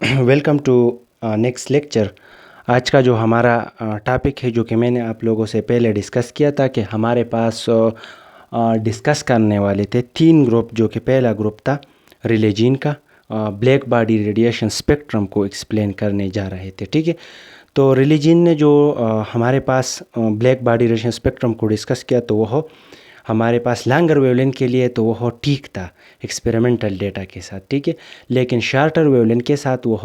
Welcome to next lecture. आज का जो हमारा टॉपिक है, जो कि मैंने आप लोगों से पहले डिस्कस किया था कि हमारे पास डिस्कस करने वाले थे तीन ग्रुप। जो कि पहला ग्रुप था रिलीजन का, ब्लैक बॉडी रेडिएशन स्पेक्ट्रम को एक्सप्लेन करने जा रहे थे। ठीक है, तो रिलीजन ने जो हमारे पास ब्लैक बॉडी रेडिएशन स्पेक्ट्रम को डिस्कस किया, तो वह हमारे पास लॉन्गर वेवलेंथ के लिए तो वह ठीक था एक्सपेरिमेंटल डेटा के साथ। ठीक है, लेकिन शार्टर वेवलेंथ के साथ वह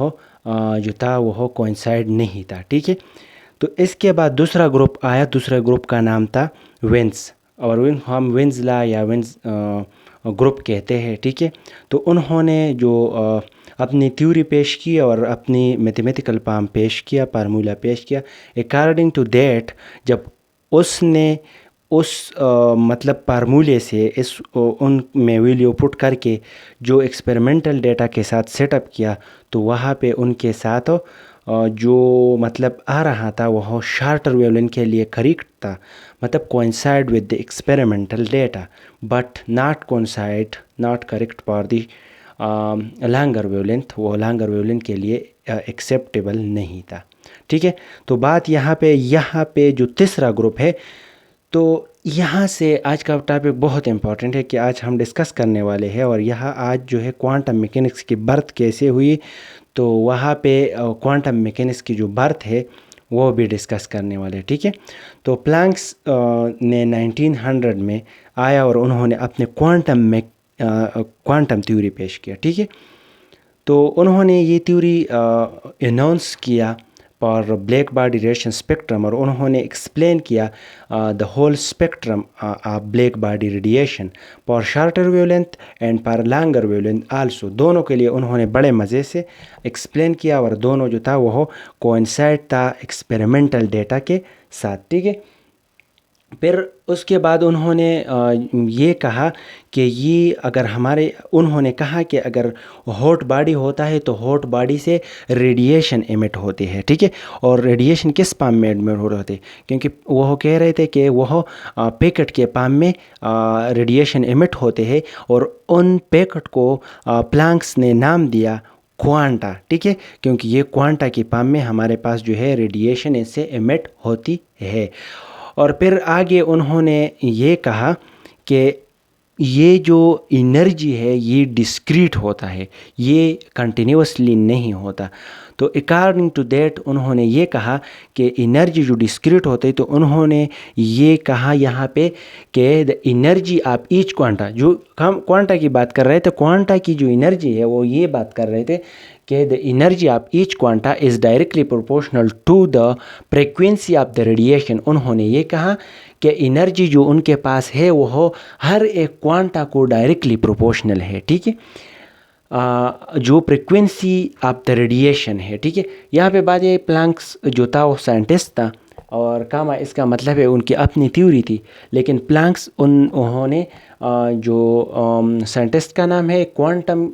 जो था वह कोइंसाइड नहीं था। ठीक है, तो इसके बाद दूसरा ग्रुप आया। दूसरे ग्रुप का नाम था वेंस, और हम वेंस ला या वेंस ग्रुप कहते हैं। ठीक है, तो उन्होंने जो अपनी थ्योरी पेश की और अपनी मैथमेटिकल फॉर्म पेश किया, फार्मूला पेश किया। अकॉर्डिंग टू दैट, जब उसने उस मतलब फार्मूले से उन में वैल्यू पुट करके जो एक्सपेरिमेंटल डेटा के साथ सेटअप किया, तो वहाँ पे उनके साथ जो मतलब आ रहा था वह शार्टर वेवलेंथ के लिए करेक्ट था, मतलब coincide with the experimental data, but not correct for the longer wavelength. वो लॉन्गर वेवलेंथ के लिए एक्सेप्टेबल नहीं था। ठीक है, तो बात यहाँ पे जो तीसरा ग्रुप है, तो यहाँ से आज का टॉपिक बहुत इम्पॉर्टेंट है कि आज हम डिस्कस करने वाले हैं। और यहाँ आज जो है क्वांटम मैकेनिक्स की बर्थ कैसे हुई, तो वहाँ पे क्वांटम मैकेनिक्स की जो बर्थ है वो भी डिस्कस करने वाले हैं। ठीक है, तो प्लैंक्स ने 1900 में आया और उन्होंने अपने क्वांटम थ्योरी पेश किया। ठीक है, तो उन्होंने ये थ्योरी अनाउंस किया for black body radiation spectrum, और उन्होंने एक्सप्लेन किया the whole spectrum of black body radiation for shorter wavelength and for longer wavelength also. दोनों के लिए उन्होंने बड़े मज़े से एक्सप्लेन किया, और दोनों जो था वह कोइंसाइड था एक्सपेरिमेंटल डेटा के साथ। ठीक है, फिर उसके बाद उन्होंने ये कहा कि उन्होंने कहा कि अगर हॉट बॉडी होता है तो हॉट बॉडी से रेडिएशन एमिट होते हैं। ठीक है, और रेडिएशन किस पाम में एमिट हो रहे थे, क्योंकि वह कह रहे थे कि वह पैकेट के पाम में रेडिएशन एमिट होते हैं, और उन पैकेट को प्लैंक्स ने नाम दिया क्वांटा। ठीक है, क्योंकि ये क्वांटा की पाम में हमारे पास जो है रेडिएशन इससे एमिट होती है। और फिर आगे उन्होंने ये कहा कि ये जो एनर्जी है ये डिस्क्रीट होता है, ये कंटिन्यूसली नहीं होता। तो अकॉर्डिंग टू दैट उन्होंने ये कहा कि एनर्जी जो डिस्क्रीट होती है, तो उन्होंने ये कहा यहाँ पे कि the energy of each quanta, जो हम क्वांटा की बात कर रहे थे, क्वांटा की जो एनर्जी है वो ये बात कर रहे थे कि the energy of each quanta is directly proportional to the frequency of the radiation. उन्होंने ये कहा कि एनर्जी जो उनके पास है वो हर एक क्वांटा को डायरेक्टली प्रोपोर्शनल है। ठीक है, जो फ्रिक्वेंसी ऑफ द रेडिएशन है। ठीक है, यहाँ पे बात ये, प्लैंक्स जो था वो साइंटिस्ट था, और कामा इसका मतलब है उनकी अपनी थ्योरी थी, लेकिन प्लैंक्स उन्होंने जो साइंटिस्ट का नाम है क्वांटम,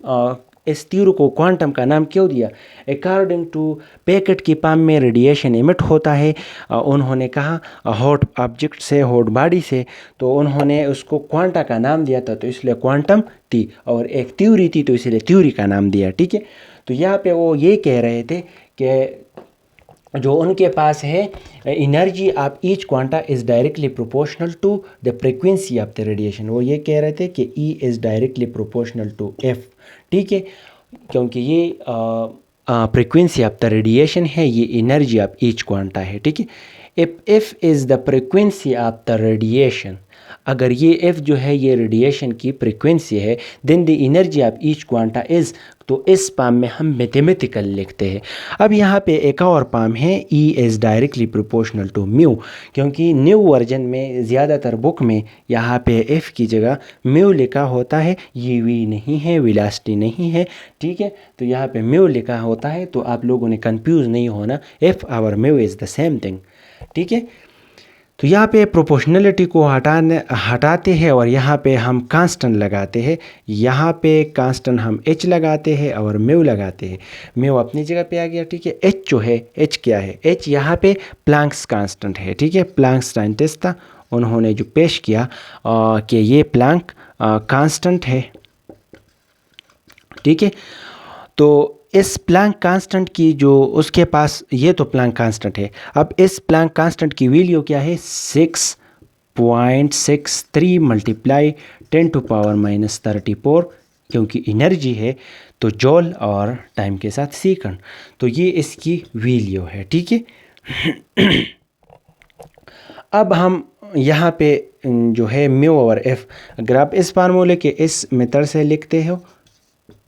इस थ्योरी को क्वांटम का नाम क्यों दिया, अकॉर्डिंग टू पैकेट की पाम में रेडिएशन एमिट होता है। उन्होंने कहा हॉट ऑब्जेक्ट से, हॉट बॉडी से, तो उन्होंने उसको क्वांटा का नाम दिया था, तो इसलिए क्वांटम थी, और एक थ्योरी थी तो इसलिए थ्योरी का नाम दिया। ठीक है, तो यहाँ पे वो ये कह रहे थे कि जो उनके पास है energy of each quanta is directly proportional to the frequency of the radiation. वो ये कह रहे थे कि E is directly proportional to F. ठीक है, क्योंकि ये फ्रीक्वेंसी ऑफ द रेडिएशन है, ये एनर्जी ऑफ ईच क्वांटा है। ठीक है, if F is the frequency of the radiation, अगर ये एफ जो है ये रेडिएशन की फ्रीक्वेंसी है, then the energy of each quanta is, तो इस पाम में हम मैथमेटिकल लिखते हैं। अब यहाँ पे एक और पाम है, E is directly proportional to mu, क्योंकि न्यू वर्जन में ज़्यादातर बुक में यहाँ पे एफ़ की जगह म्यू लिखा होता है, ये वी नहीं है, वेलोसिटी नहीं है। ठीक है, तो यहाँ पे म्यू लिखा होता है, तो आप लोगों ने कंफ्यूज नहीं होना, एफ़ और mu is the same thing. ठीक है, तो यहाँ पे प्रोपोर्शनलिटी को हटाते हैं, और यहाँ पे हम कांस्टेंट लगाते हैं। यहाँ पे कांस्टेंट हम एच लगाते हैं और म्यू लगाते हैं। म्यू अपनी जगह पे आ गया। ठीक है, एच जो है, एच क्या है, एच यहाँ पे प्लैंक्स कांस्टेंट है। ठीक है, प्लैंक्स साइंटिस्ट था, उन्होंने जो पेश किया कि ये प्लैंक कांस्टेंट है। ठीक है, तो इस प्लैंक कांस्टेंट की जो उसके पास, ये तो प्लैंक कांस्टेंट है, अब इस प्लैंक कांस्टेंट की वैल्यू क्या है, 6.63 मल्टीप्लाई 10⁻⁻34, क्योंकि एनर्जी है तो जॉल और टाइम के साथ सेकंड, तो ये इसकी वैल्यू है। ठीक है। अब हम यहाँ पे जो है म्यू ओवर एफ, अगर आप इस फार्मूले के इस मेथड से लिखते हो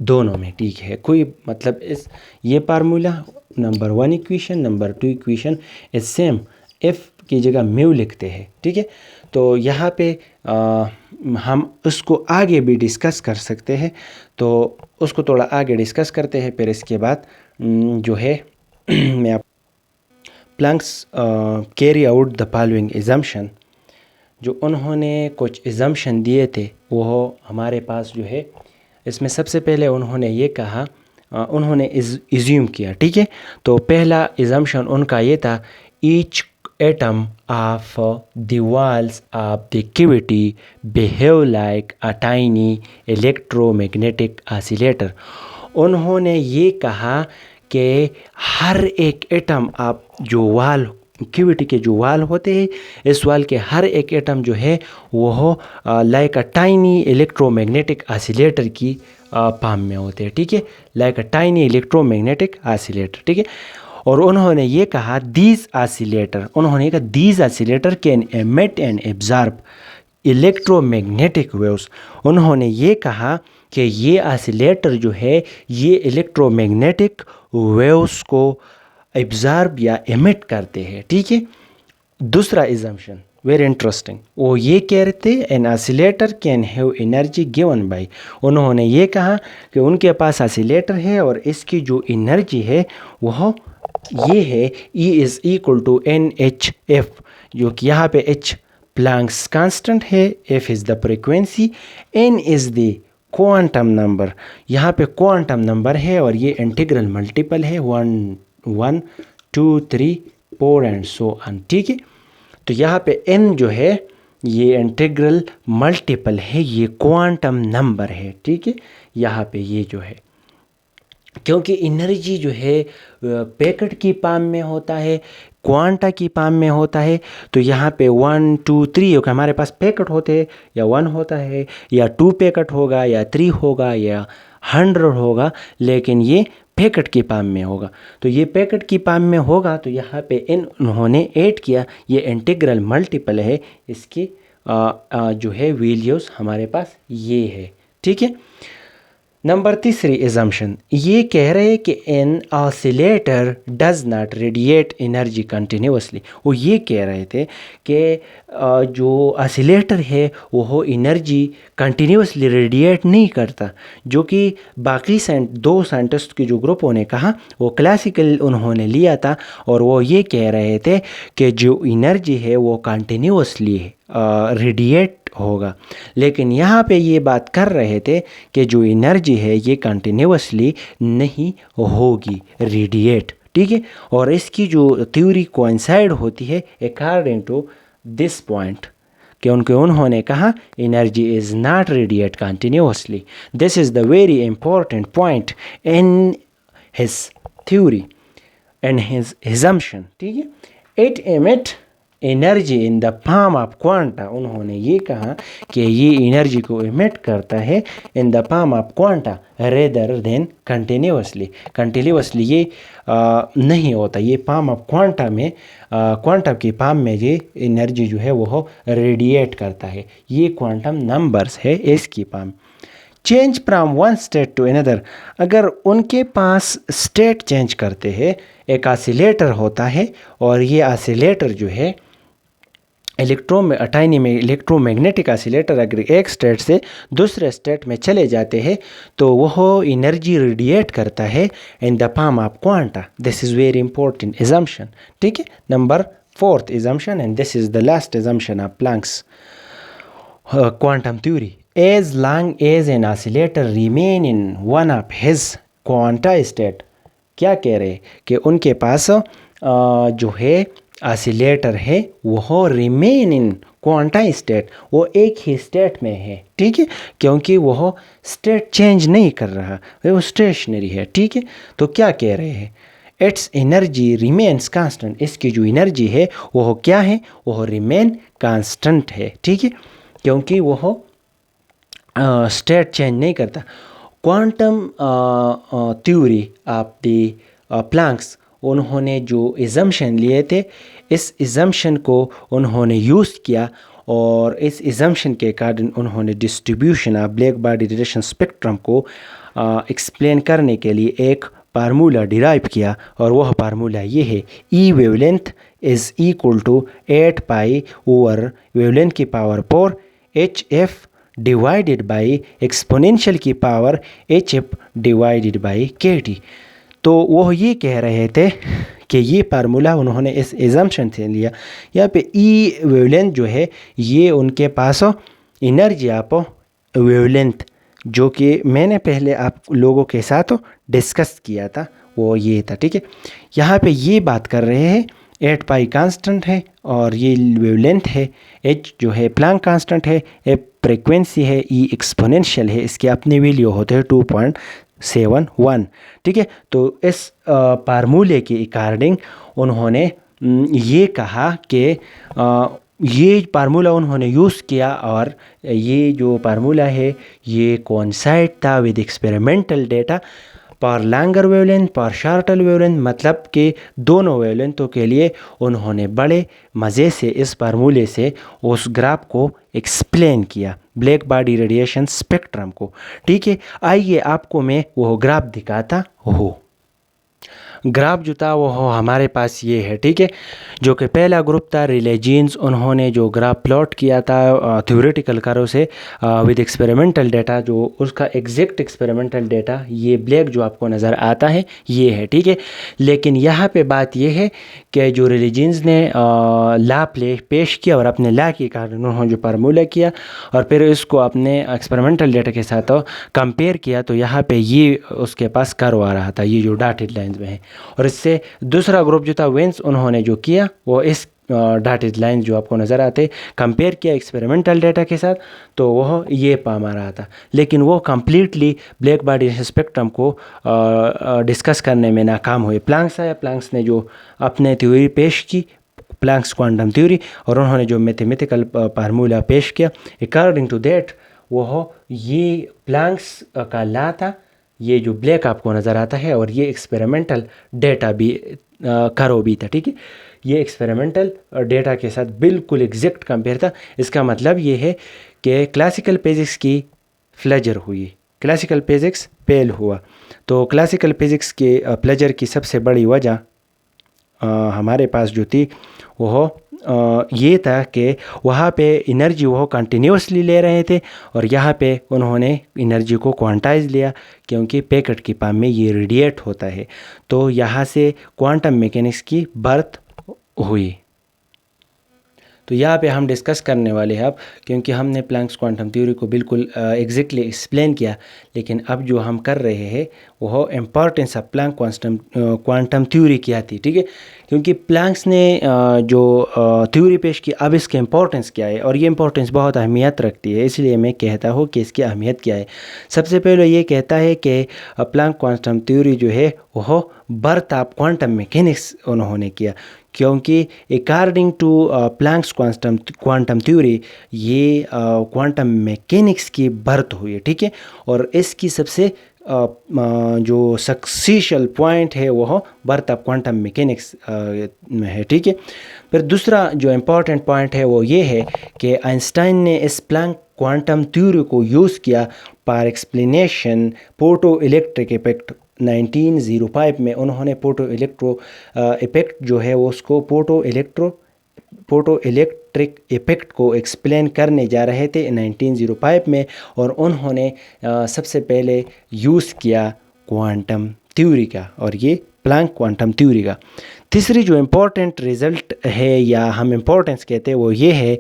दोनों में, ठीक है, कोई मतलब इस ये formula number 1 equation, number 2 equation is same, F की जगह म्यू लिखते हैं। ठीक है। तो यहाँ पे हम उसको आगे भी डिस्कस कर सकते हैं, तो उसको थोड़ा आगे डिस्कस करते हैं, फिर इसके बाद जो है मैं आप Planck's carry out the following assumption, जो उन्होंने कुछ एजम्पशन दिए थे वो हमारे पास जो है, इसमें सबसे पहले उन्होंने ये कहा, उन्होंने इज्यूम किया। ठीक है। तो पहला एजम्पशन उनका ये था, each atom of the walls of the cavity behave like a tiny electromagnetic oscillator. उन्होंने ये कहा कि हर एक एटम, आप जो वाल कैविटी के जो वाल होते हैं, इस वाल के हर एक एटम जो है वो like a tiny electromagnetic oscillator की फॉर्म में होते हैं। ठीक है। Like a tiny electromagnetic oscillator. ठीक है। और उन्होंने ये कहा दीज ऑसिलेटर, उन्होंने कहा these oscillator can emit and absorb electromagnetic waves. उन्होंने ये कहा कि ये ऑसिलेटर जो है ये इलेक्ट्रोमैग्नेटिक वेव्स को एब्जॉर्ब या एमिट करते हैं। ठीक है। दूसरा एजम्पशन वेरी इंटरेस्टिंग, वो ये कह रहे थे an oscillator can have energy given by, उन्होंने ये कहा कि उनके पास ऑसिलेटर है और इसकी जो एनर्जी है वह ये है, E is equal to NHF, जो कि यहाँ पे H प्लैंक्स कांस्टेंट है, F is the frequency, N is the quantum number, यहाँ पे क्वांटम नंबर है और ये इंटीग्रल मल्टीपल है, 1 2 3 4 एंड सो ऑन। ठीक है। तो यहाँ पे n जो है ये इंटीग्रल मल्टीपल है, ये क्वांटम नंबर है। ठीक है। यहाँ पे ये जो है, क्योंकि एनर्जी जो है पैकेट की फॉर्म में होता है, क्वांटा की फॉर्म में होता है, तो यहाँ पे 1 2 3 क्योंकि हमारे पास पैकेट होते हैं, या 1 होता है या 2 पैकेट होगा या 3 होगा या 100 होगा, लेकिन ये पैकेट की फॉर्म में होगा। तो ये पैकेट की फॉर्म में होगा, तो यहाँ पे उन्होंने ऐड किया, ये इंटीग्रल मल्टीपल है, इसकी जो है वैल्यूज़ हमारे पास ये है। ठीक है। नंबर तीसरी एजम्पशन, ये कह रहे हैं कि an oscillator does not radiate energy continuously. वो ये कह रहे थे कि जो ऑसिलेटर है वो एनर्जी कंटिन्यूसली रेडिएट नहीं करता, जो कि बाकी दो साइंटिस्ट के जो ग्रुपों ने कहा वो क्लासिकल उन्होंने लिया था, और वो ये कह रहे थे कि जो एनर्जी है वो कंटिन्यूसली रेडिएट होगा। लेकिन यहाँ पे ये बात कर रहे थे कि जो एनर्जी है ये कंटिन्यूसली नहीं होगी रेडिएट। ठीक है। और इसकी जो थ्योरी कोइंसाइड होती है अकॉर्डिंग टू दिस पॉइंट, कि उन्होंने कहा energy is not radiate continuously. This is the very important point in his theory and his assumption। ठीक है। It emit energy in the form of quanta, उन्होंने ये कहा कि ये एनर्जी को एमिट करता है in the form of quanta rather than continuously. Continuously ये नहीं होता, ये फॉर्म ऑफ क्वांटा में, क्वांटम की फॉर्म में ये एनर्जी जो है वो रेडिएट करता है, ये क्वांटम नंबर्स है इसकी form. Change from one state to another, अगर उनके पास स्टेट चेंज करते हैं, एक ऑसिलेटर होता है और ये ऑसिलेटर जो है टाइनी में इलेक्ट्रोमैग्नेटिक ऑसिलेटर अगर एक स्टेट से दूसरे स्टेट में चले जाते हैं तो वह एनर्जी रेडिएट करता है in the form of quanta. This is very important assumption. ठीक है। Number fourth assumption, and this is the last assumption of Planck's quantum theory, as long as an oscillator remain in one of his quanta state. क्या कह रहे हैं कि उनके पास जो है ऑसिलेटर है वह रिमेन इन क्वांटाइज स्टेट, वो एक ही स्टेट में है, ठीक है, क्योंकि वह स्टेट चेंज नहीं कर रहा, वो स्टेशनरी है, ठीक है। तो क्या कह रहे हैं, इट्स एनर्जी रिमेन्स कांस्टेंट, इसकी जो एनर्जी है वह क्या है, वह रिमेन कांस्टेंट है, ठीक है, क्योंकि वह स्टेट चेंज नहीं करता। Quantum theory of the Planck's, उन्होंने जो इजम्पशन लिए थे, इस इजम्पशन को उन्होंने यूज़ किया और इस इजम्पशन के कारण उन्होंने distribution of black body radiation spectrum को एक्सप्लेन करने के लिए एक फार्मूला डिराइव किया, और वह फार्मूला ये है, E wavelength is equal to 8 pi over wavelength की power 4 H F divided by exponential की power H F divided by K T. तो वह ये कह रहे थे कि ये फार्मूला उन्होंने इस एजम्पशन से लिया। यहाँ पे ई वेवलेंथ जो है ये उनके पास एनर्जी ऑफ वेवलेंथ, जो कि मैंने पहले आप लोगों के साथ डिस्कस किया था, वो ये था, ठीक है। यहाँ पे ये बात कर रहे हैं 8 पाई कांस्टेंट है और ये वेवलेंथ है, एच जो है प्लैंक कांस्टेंट है, ए फ्रीक्वेंसी है, ई एक्सपोनेंशियल है, इसके अपने वैल्यू होते हैं 2.71, ठीक है। तो इस फार्मूले के अकॉर्डिंग उन्होंने ये कहा कि ये फार्मूला उन्होंने यूज़ किया, और ये जो फार्मूला है ये कोइंसाइड था विद एक्सपेरिमेंटल डेटा पर लॉन्गर वेवलेंथ पर शॉर्टर वेवलेंथ, मतलब कि दोनों वेवलेंथों के लिए उन्होंने बड़े मज़े से इस फार्मूले से उस ग्राफ को एक्सप्लेन किया, ब्लैक बॉडी रेडिएशन स्पेक्ट्रम को, ठीक है। आइए आपको मैं वो ग्राफ दिखाता हूँ। ग्राफ जो था वो हमारे पास ये है, ठीक है। जो कि पहला ग्रुप था रिले जीन्स, उन्होंने जो ग्राफ प्लॉट किया था थ्योरेटिकल कर्व से विद एक्सपेरिमेंटल डेटा, जो उसका एग्जैक्ट एक्सपेरिमेंटल डेटा ये ब्लैक जो आपको नज़र आता है ये है, ठीक है। लेकिन यहाँ पे बात ये है कि जो रिले जीन्स ने ला पेश किया और अपने ला के कारण उन्होंने जो फार्मूला किया और फिर इसको अपने एक्सपेरिमेंटल डेटा के साथ कंपेयर किया, तो यहाँ पे ये उसके पास कर्व आ रहा था, ये जो डॉटेड लाइंस में है। और इससे दूसरा ग्रुप जो था वेंस, उन्होंने जो किया वो इस डॉटेड लाइन जो आपको नज़र आते कंपेयर किया एक्सपेरिमेंटल डेटा के साथ, तो वह ये पा रहा था। लेकिन वो कम्प्लीटली ब्लैक बॉडी स्पेक्ट्रम को डिस्कस करने में नाकाम हुए। प्लैंक्स आया, प्लैंक्स ने जो अपने थ्योरी पेश की, प्लैंक्स क्वांटम थ्योरी, और उन्होंने जो मैथमेटिकल फार्मूला पेश किया, अकॉर्डिंग टू दैट वह ये प्लैंक्स का ला था, ये जो ब्लैक आपको नज़र आता है, और ये एक्सपेरिमेंटल डेटा भी करो भी था, ठीक है। ये एक्सपेरिमेंटल डेटा के साथ बिल्कुल एग्जैक्ट कंपेयर था। इसका मतलब ये है कि क्लासिकल फिजिक्स की फ्लेजर हुई, क्लासिकल फिजिक्स फेल हुआ। तो क्लासिकल फिजिक्स के फ्लेजर की सबसे बड़ी वजह हमारे पास जो थी वह ये था कि वहाँ पे एनर्जी वो कंटिन्यूसली ले रहे थे, और यहाँ पे उन्होंने एनर्जी को क्वांटाइज लिया, क्योंकि पैकेट की फॉर्म में ये रेडिएट होता है। तो यहाँ से क्वांटम मैकेनिक्स की बर्थ हुई। तो यहाँ पे हम डिस्कस करने वाले हैं अब, क्योंकि हमने प्लैंक्स क्वांटम थ्योरी को बिल्कुल एग्जैक्टली एक्सप्लेन किया, लेकिन अब जो हम कर रहे हैं वह importance of Planck quantum theory क्या थी, ठीक है। क्योंकि प्लैंक्स ने जो थ्योरी पेश की, अब इसकी इम्पोर्टेंस क्या है, और ये इम्पोर्टेंस बहुत अहमियत रखती है, इसलिए मैं कहता हूँ कि इसकी अहमियत क्या है। सबसे पहले ये कहता है कि प्लैंक क्वांटम थ्योरी जो है वह बर्थ ऑफ क्वांटम मैकेनिक्स उन्होंने किया, क्योंकि according to Planck's quantum theory ये क्वांटम मैकेनिक्स की बर्थ हुई है, ठीक है। और इसकी सबसे जो सक्सेशल पॉइंट है वह बर्थ ऑफ क्वांटम मैकेनिक्स में है, ठीक है। फिर दूसरा जो इम्पोर्टेंट पॉइंट है वो ये है कि आइंस्टाइन ने इस प्लैंक क्वांटम थ्योरी को यूज़ किया for explanation photo electric effect. 1905 में उन्होंने फोटो इलेक्ट्रो इफेक्ट जो है वो उसको फोटो इलेक्ट्रिक इफेक्ट को एक्सप्लेन करने जा रहे थे 1905 में, और उन्होंने सबसे पहले यूज़ किया क्वांटम थ्योरी का, और ये प्लैंक क्वांटम थ्योरी का। तीसरी जो इम्पोर्टेंट रिज़ल्ट है या हम इम्पोर्टेंस कहते हैं वो ये है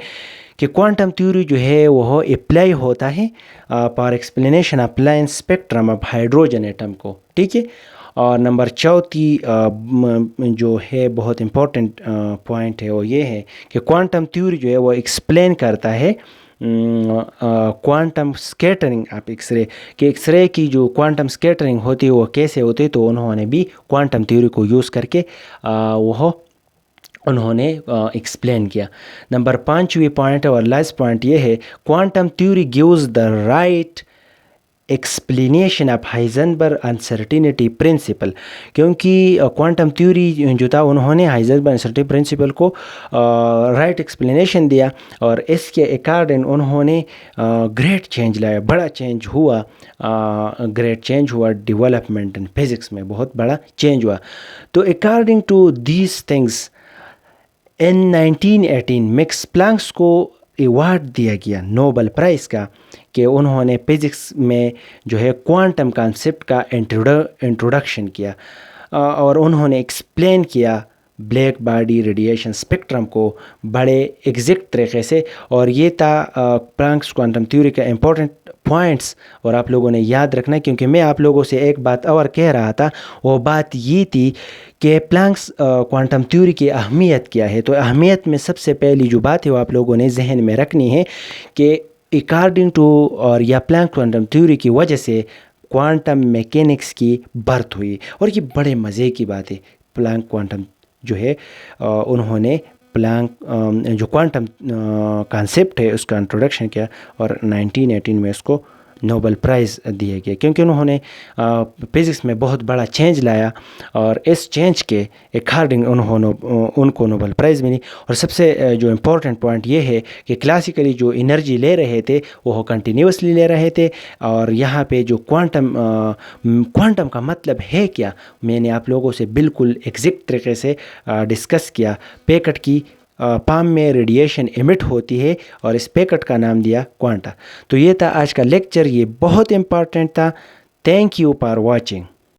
कि क्वांटम थ्योरी जो है वह अप्लाई होता है for explanation of plane spectrum of hydrogen atom को, ठीक है। और नंबर चौथी जो है बहुत इम्पोर्टेंट पॉइंट है वो ये है कि क्वांटम थ्योरी जो है वो एक्सप्लेन करता है क्वांटम स्कैटरिंग आप एक्सरे की जो क्वांटम स्कैटरिंग होती है वो कैसे होती है। तो उन्होंने भी क्वांटम थ्योरी को यूज़ करके वह उन्होंने एक्सप्लेन किया। नंबर 5वीं पॉइंट और लास्ट पॉइंट ये है, quantum theory gives the right explanation of Heisenberg uncertainty principle. क्योंकि क्वांटम थ्योरी जो था उन्होंने हाइजेनबर्ग अनसर्टिनिटी प्रिंसिपल को राइट एक्सप्लेनेशन दिया और इसके अकॉर्डिंग उन्होंने ग्रेट चेंज लाया, बड़ा चेंज हुआ, ग्रेट चेंज हुआ डेवलपमेंट इन फिज़िक्स में, बहुत बड़ा चेंज हुआ। तो according to these things in 1918 Max Planck's को अवार्ड दिया गया नोबेल प्राइज़ का कि उन्होंने फिज़िक्स में जो है क्वांटम कॉन्सेप्ट का इंट्रोडक्शन किया और उन्होंने एक्सप्लेन किया ब्लैक बॉडी रेडिएशन स्पेक्ट्रम को बड़े एग्जैक्ट तरीके से। और ये था प्लैंक्स क्वांटम थ्योरी का इम्पोर्टेंट पॉइंट्स और आप लोगों ने याद रखना, क्योंकि मैं आप लोगों से एक बात और कह रहा था, वो बात ये थी कि प्लैंक्स क्वांटम थ्योरी की अहमियत क्या है। तो अहमियत में सबसे पहली जो बात है वो आप लोगों ने जहन में रखनी है कि अकॉर्डिंग टू और या प्लैंक क्वांटम थ्योरी की वजह से क्वांटम मैकेनिक्स की बर्थ हुई। और ये बड़े मज़े की बात है, प्लैंक क्वांटम जो है उन्होंने प्लैंक जो क्वांटम कॉन्सेप्ट है उसका इंट्रोडक्शन किया और 1918 में उसको नोबेल प्राइज़ दिया गया, क्योंकि उन्होंने फिज़िक्स में बहुत बड़ा चेंज लाया और इस चेंज के अकॉर्डिंग उनको नोबेल प्राइज़ मिली। और सबसे जो इम्पोर्टेंट पॉइंट ये है कि क्लासिकली जो एनर्जी ले रहे थे वो कंटिन्यूसली ले रहे थे। और यहाँ पे जो क्वांटम का मतलब है क्या, मैंने आप लोगों से बिल्कुल एग्जैक्ट तरीके से डिस्कस किया। पैकेट की पाम में रेडिएशन एमिट होती है और इस पैकेट का नाम दिया क्वांटा। तो ये था आज का लेक्चर, ये बहुत इम्पॉर्टेंट था। Thank you for watching.